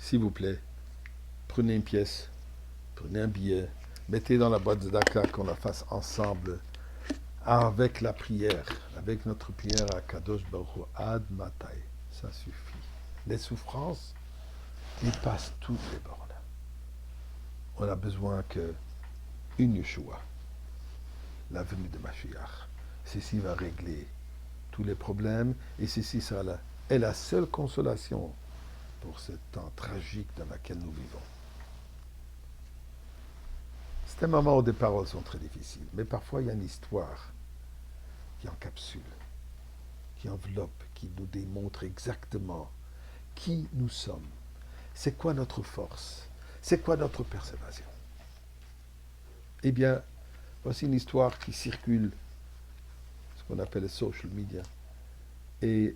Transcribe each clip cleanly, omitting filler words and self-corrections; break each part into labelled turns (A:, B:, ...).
A: s'il vous plaît, prenez une pièce, prenez un billet, mettez dans la boîte de Dakar qu'on la fasse ensemble avec la prière, avec notre prière à Kadosh Baruch Hu, Ad Matai. Ça suffit. Les souffrances dépassent toutes les bornes. On a besoin qu'une Yeshua, la venue de Mashiach. Ceci va régler tous les problèmes et ceci sera est la seule consolation pour ce temps tragique dans lequel nous vivons. C'est un moment où des paroles sont très difficiles, mais parfois il y a une histoire qui encapsule, qui enveloppe, qui nous démontre exactement qui nous sommes, c'est quoi notre force, c'est quoi notre persévérance. Eh bien, voici une histoire qui circule, ce qu'on appelle les social media, et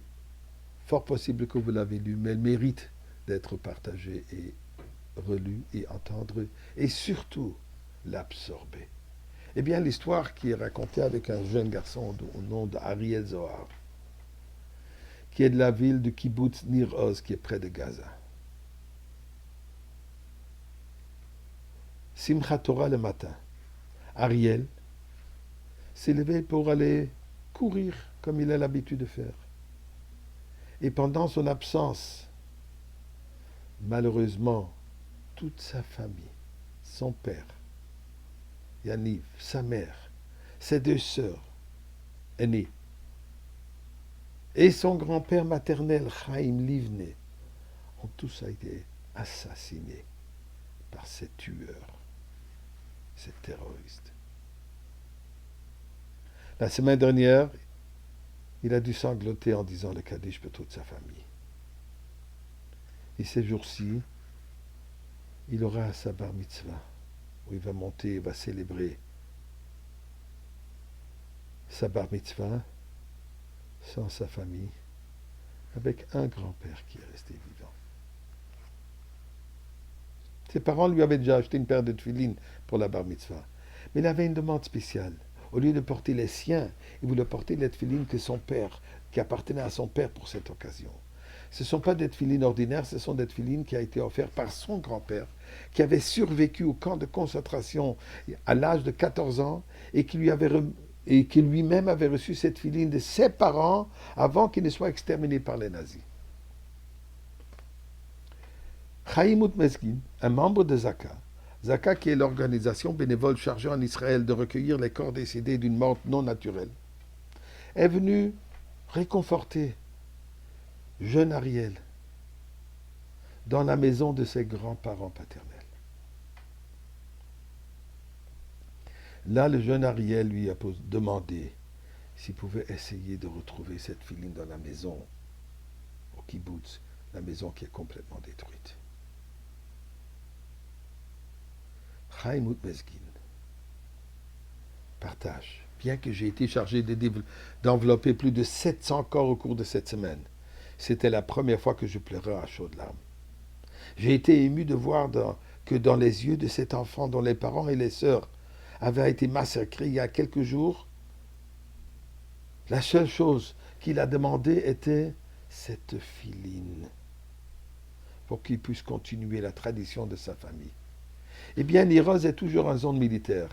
A: fort possible que vous l'avez lu, mais elle mérite d'être partagée et relue et entendue, et surtout l'absorber. Eh bien, l'histoire qui est racontée avec un jeune garçon au nom d'Ariel Zohar, qui est de la ville de Kibbutz Nir Oz, qui est près de Gaza. Simchat Torah le matin, Ariel s'est levé pour aller courir comme il a l'habitude de faire. Et pendant son absence, malheureusement, toute sa famille, son père, Yaniv, sa mère, ses deux sœurs aînées, et son grand-père maternel, Chaim Livne, ont tous été assassinés par ces tueurs, ces terroristes. La semaine dernière, il a dû sangloter en disant le Kaddish pour toute sa famille. Et ces jours-ci, il aura sa bar mitzvah, où il va monter, il va célébrer sa bar mitzvah sans sa famille, avec un grand-père qui est resté vivant. Ses parents lui avaient déjà acheté une paire de tefilines pour la bar mitzvah. Mais il avait une demande spéciale. Au lieu de porter les siens, il voulait porter les tefilines que son père, qui appartenaient à son père pour cette occasion. Ce ne sont pas des tefilines ordinaires, ce sont des tefilines qui ont été offertes par son grand-père, qui avait survécu au camp de concentration à l'âge de 14 ans et qui lui-même avait reçu cette tefilines de ses parents avant qu'il ne soit exterminé par les nazis. Chaim Utmeskin, un membre de Zaka, Zaka qui est l'organisation bénévole chargée en Israël de recueillir les corps décédés d'une mort non naturelle, est venu réconforter jeune Ariel dans la maison de ses grands-parents paternels. Là, le jeune Ariel lui a demandé s'il pouvait essayer de retrouver cette filine dans la maison, au kibbutz, la maison qui est complètement détruite. Chaim Utmeskin partage. Bien que j'ai été chargé d'envelopper plus de 700 corps au cours de cette semaine, c'était la première fois que je pleurais à chaudes larmes. J'ai été ému de voir que dans les yeux de cet enfant dont les parents et les sœurs avaient été massacrés il y a quelques jours, la seule chose qu'il a demandé était cette filine pour qu'il puisse continuer la tradition de sa famille. Eh bien, Niroz est toujours en zone militaire.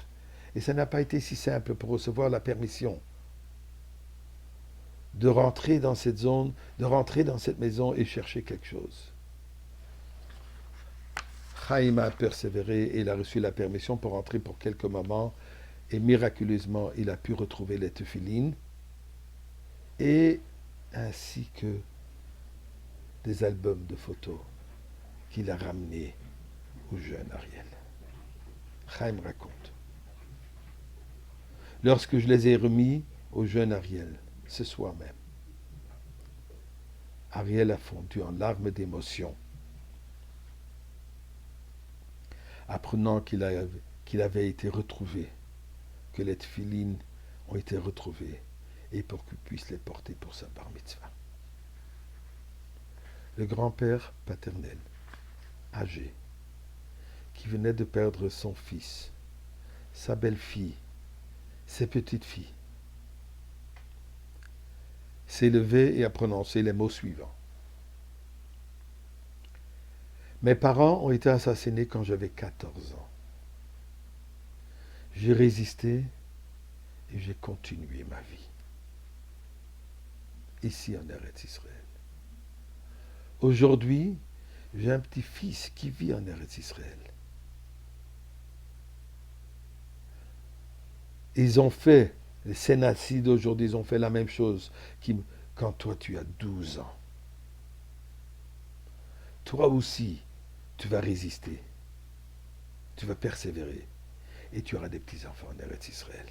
A: Et ça n'a pas été si simple pour recevoir la permission de rentrer dans cette zone, de rentrer dans cette maison et chercher quelque chose. Chaim a persévéré et il a reçu la permission pour rentrer pour quelques moments. Et miraculeusement, il a pu retrouver les tefilines et ainsi que des albums de photos qu'il a ramenés au jeune Ariel. Chaim raconte. Lorsque je les ai remis au jeune Ariel, ce soir même, Ariel a fondu en larmes d'émotion, apprenant qu'il avait été retrouvé, que les tefilines ont été retrouvées, et pour qu'il puisse les porter pour sa bar mitzvah. Le grand-père paternel, âgé, qui venait de perdre son fils, sa belle-fille, ses petites filles, s'est levé et a prononcé les mots suivants. Mes parents ont été assassinés quand j'avais 14 ans. J'ai résisté et j'ai continué ma vie. Ici en Eretz Israël. Aujourd'hui, j'ai un petit-fils qui vit en Eretz Israël. Ils ont fait, les Sénacides d'aujourd'hui, ils ont fait la même chose quand toi tu as 12 ans. Toi aussi, tu vas résister, tu vas persévérer et tu auras des petits-enfants en Eretz Israël.